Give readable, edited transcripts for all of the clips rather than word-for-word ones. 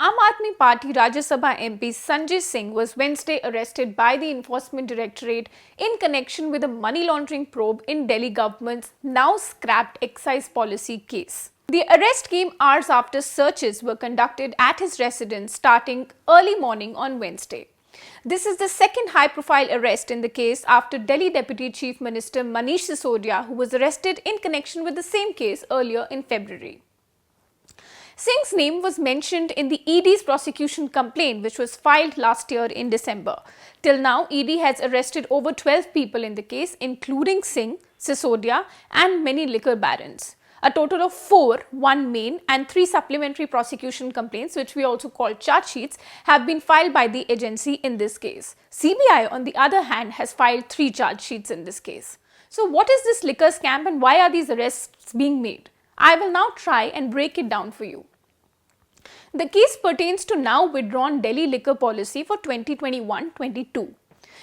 Aam Aadmi Party Rajya Sabha MP Sanjay Singh was Wednesday arrested by the Enforcement Directorate in connection with a money laundering probe in Delhi government's now scrapped excise policy case. The arrest came hours after searches were conducted at his residence starting early morning on Wednesday. This is the second high-profile arrest in the case after Delhi Deputy Chief Minister Manish Sisodia, who was arrested in connection with the same case earlier in February. Singh's name was mentioned in the ED's prosecution complaint, which was filed last year in December. Till now, ED has arrested over 12 people in the case, including Singh, Sisodia, and many liquor barons. A total of 4, 1 main and 3 supplementary prosecution complaints, which we also call charge sheets, have been filed by the agency in this case. CBI, on the other hand, has filed 3 charge sheets in this case. So what is this liquor scam and why are these arrests being made? I will now try and break it down for you. The case pertains to now withdrawn Delhi liquor policy for 2021-22.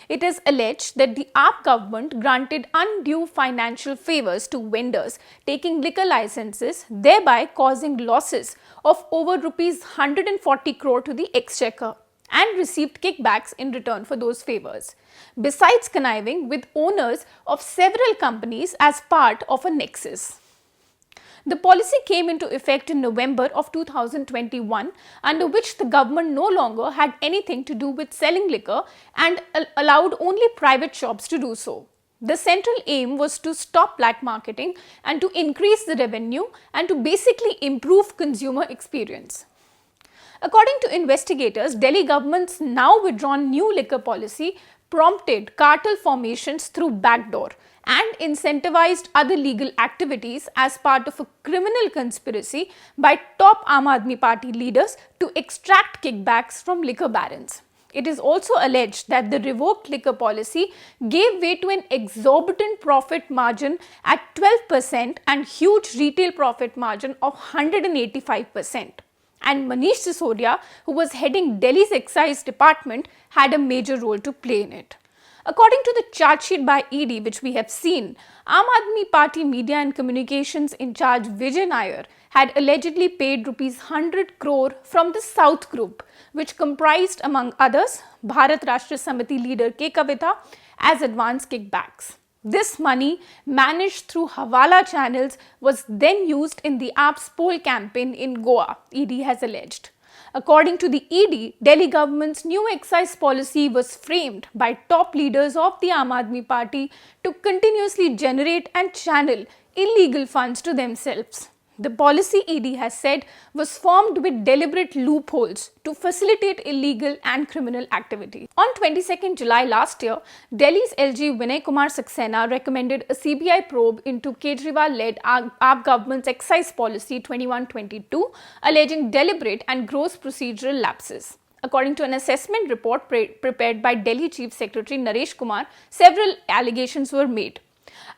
It is alleged that the AAP government granted undue financial favours to vendors taking liquor licenses, thereby causing losses of over rupees 140 crore to the exchequer, and received kickbacks in return for those favours, besides conniving with owners of several companies as part of a nexus. The policy came into effect in November of 2021, under which the government no longer had anything to do with selling liquor and allowed only private shops to do so. The central aim was to stop black marketing and to increase the revenue and to basically improve consumer experience. According to investigators, Delhi government's now withdrawn new liquor policy prompted cartel formations through backdoor and incentivized other legal activities as part of a criminal conspiracy by top Aam Aadmi Party leaders to extract kickbacks from liquor barons. It is also alleged that the revoked liquor policy gave way to an exorbitant profit margin at 12% and huge retail profit margin of 185%. And Manish Sisodia, who was heading Delhi's excise department, had a major role to play in it. According to the charge sheet by ED, which we have seen, Aam Aadmi Party Media and Communications in charge Vijay Nair had allegedly paid rupees 100 crore from the South Group, which comprised, among others, Bharat Rashtra Samiti leader K. Kavita, as advance kickbacks. This money, managed through Hawala channels, was then used in the AAP's poll campaign in Goa, ED has alleged. According to the ED, Delhi government's new excise policy was framed by top leaders of the Aam Aadmi Party to continuously generate and channel illegal funds to themselves. The policy, ED has said, was formed with deliberate loopholes to facilitate illegal and criminal activity. On 22nd July last year, Delhi's LG Vinay Kumar Saxena recommended a CBI probe into Kejriwal-led AAP government's excise policy 21-22, alleging deliberate and gross procedural lapses. According to an assessment report prepared by Delhi Chief Secretary Naresh Kumar, several allegations were made.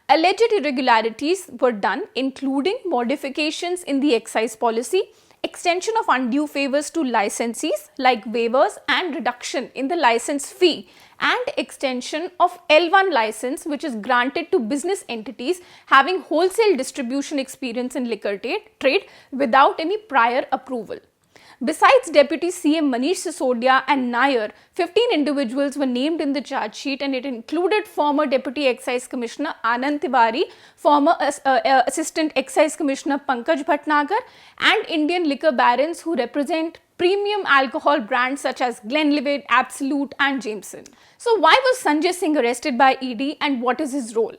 Alleged irregularities were done, including modifications in the excise policy, extension of undue favours to licensees like waivers and reduction in the license fee, and extension of L1 license, which is granted to business entities having wholesale distribution experience in liquor trade without any prior approval. Besides Deputy CM Manish Sisodia and Nair, 15 individuals were named in the charge sheet, and it included former Deputy Excise Commissioner Anand Tiwari, former Assistant Excise Commissioner Pankaj Bhatnagar, and Indian liquor barons who represent premium alcohol brands such as Glenlivet, Absolute and Jameson. So why was Sanjay Singh arrested by ED and what is his role?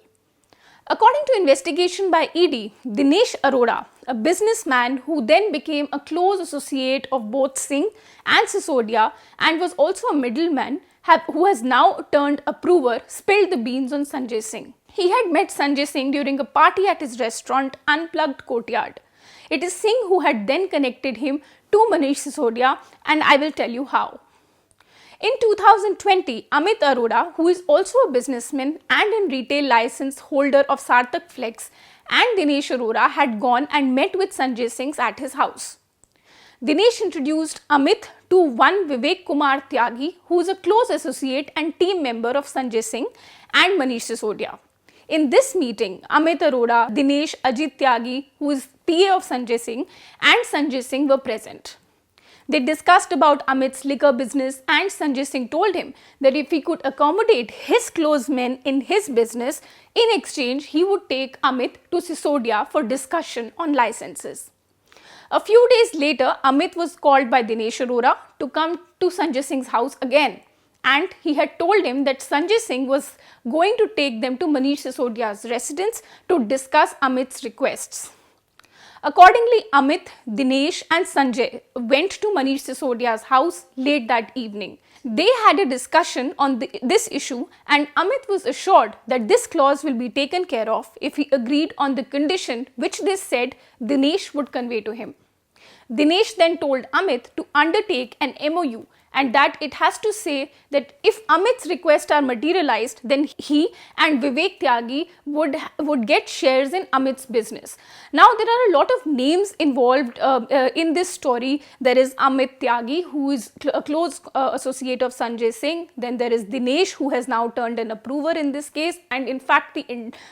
According to investigation by ED, Dinesh Arora, a businessman who then became a close associate of both Singh and Sisodia and was also a middleman, who has now turned approver, spilled the beans on Sanjay Singh. He had met Sanjay Singh during a party at his restaurant Unplugged Courtyard. It is Singh who had then connected him to Manish Sisodia, and I will tell you how. In 2020, Amit Arora, who is also a businessman and a retail license holder of Sarthak Flex, and Dinesh Arora had gone and met with Sanjay Singh at his house. Dinesh introduced Amit to one Vivek Kumar Tyagi, who is a close associate and team member of Sanjay Singh and Manish Sisodia. In this meeting, Amit Arora, Dinesh, Ajit Tyagi, who is PA of Sanjay Singh, and Sanjay Singh were present. They discussed about Amit's liquor business, and Sanjay Singh told him that if he could accommodate his close men in his business, in exchange he would take Amit to Sisodia for discussion on licenses. A few days later, Amit was called by Dinesh Arora to come to Sanjay Singh's house again, and he had told him that Sanjay Singh was going to take them to Manish Sisodia's residence to discuss Amit's requests. Accordingly, Amit, Dinesh and Sanjay went to Manish Sisodia's house late that evening. They had a discussion on this issue, and Amit was assured that this clause will be taken care of if he agreed on the condition which they said Dinesh would convey to him. Dinesh then told Amit to undertake an MOU, and that it has to say that if Amit's requests are materialized, then he and Vivek Tyagi would get shares in Amit's business. Now, there are a lot of names involved in this story. There is Amit Tyagi, who is a close associate of Sanjay Singh. Then there is Dinesh, who has now turned an approver in this case. And in fact,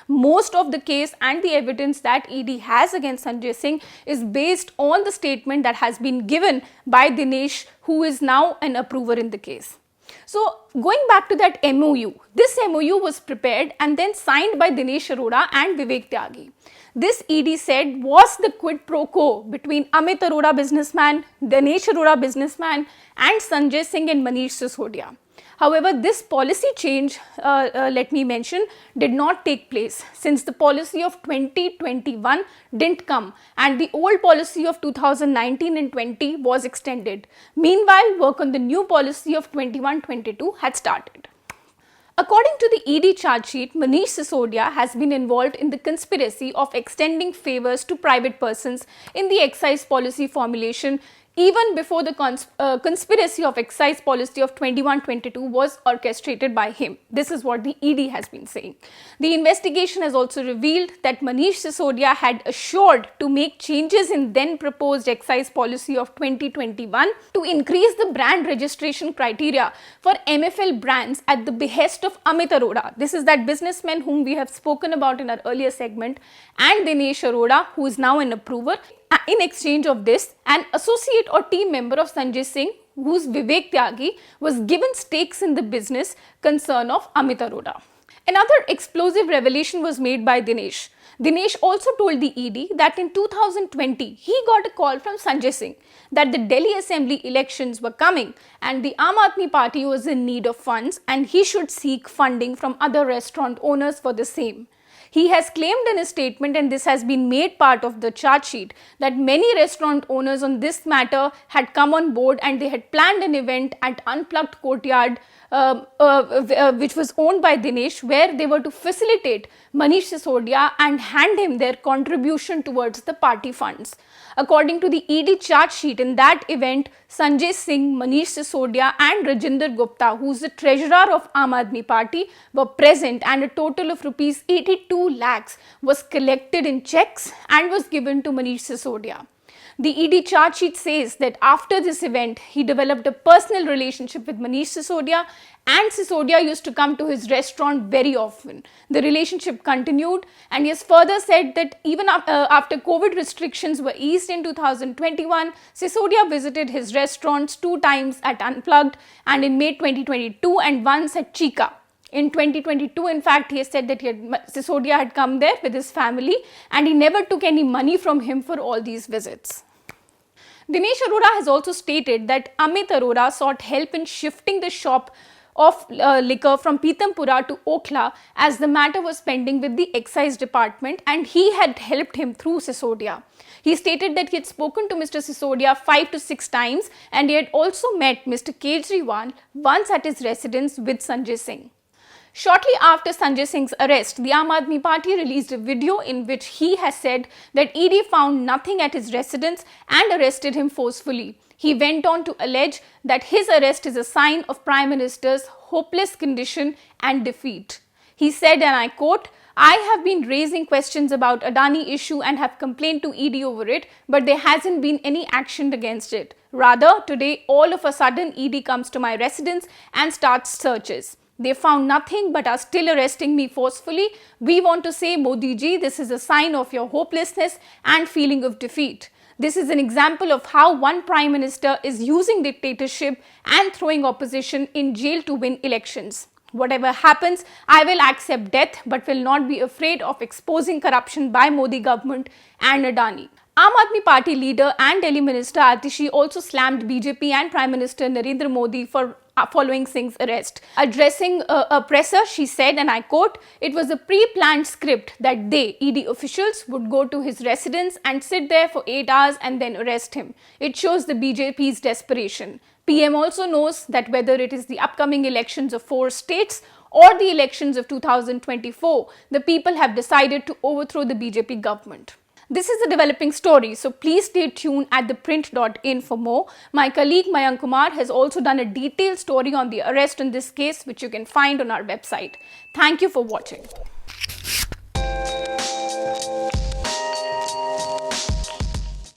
most of the case and the evidence that ED has against Sanjay Singh is based on the statement that has been given by Dinesh, who is now an approver in the case. So, going back to that MOU, this MOU was prepared and then signed by Dinesh Arora and Vivek Tyagi. This ED said was the quid pro quo between Amit Arora businessman, Dinesh Arora businessman and Sanjay Singh and Manish Sisodia. However, this policy change, let me mention, did not take place since the policy of 2021 didn't come and the old policy of 2019 and 20 was extended. Meanwhile, work on the new policy of 21-22 had started. According to the ED charge sheet, Manish Sisodia has been involved in the conspiracy of extending favors to private persons in the excise policy formulation even before the conspiracy of excise policy of 21-22 was orchestrated by him. This is what the ED has been saying. The investigation has also revealed that Manish Sisodia had assured to make changes in then proposed excise policy of 2021 to increase the brand registration criteria for MFL brands at the behest of Amit Arora. This is that businessman whom we have spoken about in our earlier segment, and Dinesh Arora, who is now an approver. In exchange of this, an associate or team member of Sanjay Singh, who's Vivek Tyagi, was given stakes in the business concern of Amit Arora. Another explosive revelation was made by Dinesh. Dinesh also told the ED that in 2020, he got a call from Sanjay Singh that the Delhi Assembly elections were coming and the Aam Aadmi Party was in need of funds and he should seek funding from other restaurant owners for the same. He has claimed in his statement, and this has been made part of the charge sheet, that many restaurant owners on this matter had come on board and they had planned an event at Unplugged Courtyard, which was owned by Dinesh, where they were to facilitate Manish Sisodia and hand him their contribution towards the party funds. According to the ED charge sheet, in that event, Sanjay Singh, Manish Sisodia and Rajinder Gupta, who is the treasurer of Aam Aadmi Party, were present, and a total of rupees 82 lakhs was collected in checks and was given to Manish Sisodia. The ED charge sheet says that after this event, he developed a personal relationship with Manish Sisodia, and Sisodia used to come to his restaurant very often. The relationship continued, and he has further said that even after COVID restrictions were eased in 2021, Sisodia visited his restaurants 2 times at Unplugged and in May 2022 and once at Chica. In 2022, in fact, he has said that Sisodia had come there with his family and he never took any money from him for all these visits. Dinesh Arora has also stated that Amit Arora sought help in shifting the shop of liquor from Pitampura to Okhla as the matter was pending with the excise department, and he had helped him through Sisodia. He stated that he had spoken to Mr. Sisodia 5 to 6 times and he had also met Mr. Kejriwal once at his residence with Sanjay Singh. Shortly after Sanjay Singh's arrest, the Aam Aadmi Party released a video in which he has said that ED found nothing at his residence and arrested him forcefully. He went on to allege that his arrest is a sign of Prime Minister's hopeless condition and defeat. He said, and I quote, "I have been raising questions about Adani issue and have complained to ED over it, but there hasn't been any action against it. Rather, today all of a sudden ED comes to my residence and starts searches. They found nothing but are still arresting me forcefully. We want to say, Modi ji, this is a sign of your hopelessness and feeling of defeat. This is an example of how one prime minister is using dictatorship and throwing opposition in jail to win elections. Whatever happens, I will accept death but will not be afraid of exposing corruption by Modi government and Adani. Aam Aadmi Party leader and Delhi Minister Atishi also slammed BJP and Prime Minister Narendra Modi for following Singh's arrest. Addressing a presser, she said, and I quote, "It was a pre-planned script that they, ED officials, would go to his residence and sit there for 8 hours and then arrest him. It shows the BJP's desperation." PM also knows that whether it is the upcoming elections of 4 states or the elections of 2024, the people have decided to overthrow the BJP government. This is a developing story, so please stay tuned at ThePrint.in for more. My colleague Mayank Kumar has also done a detailed story on the arrest in this case, which you can find on our website. Thank you for watching.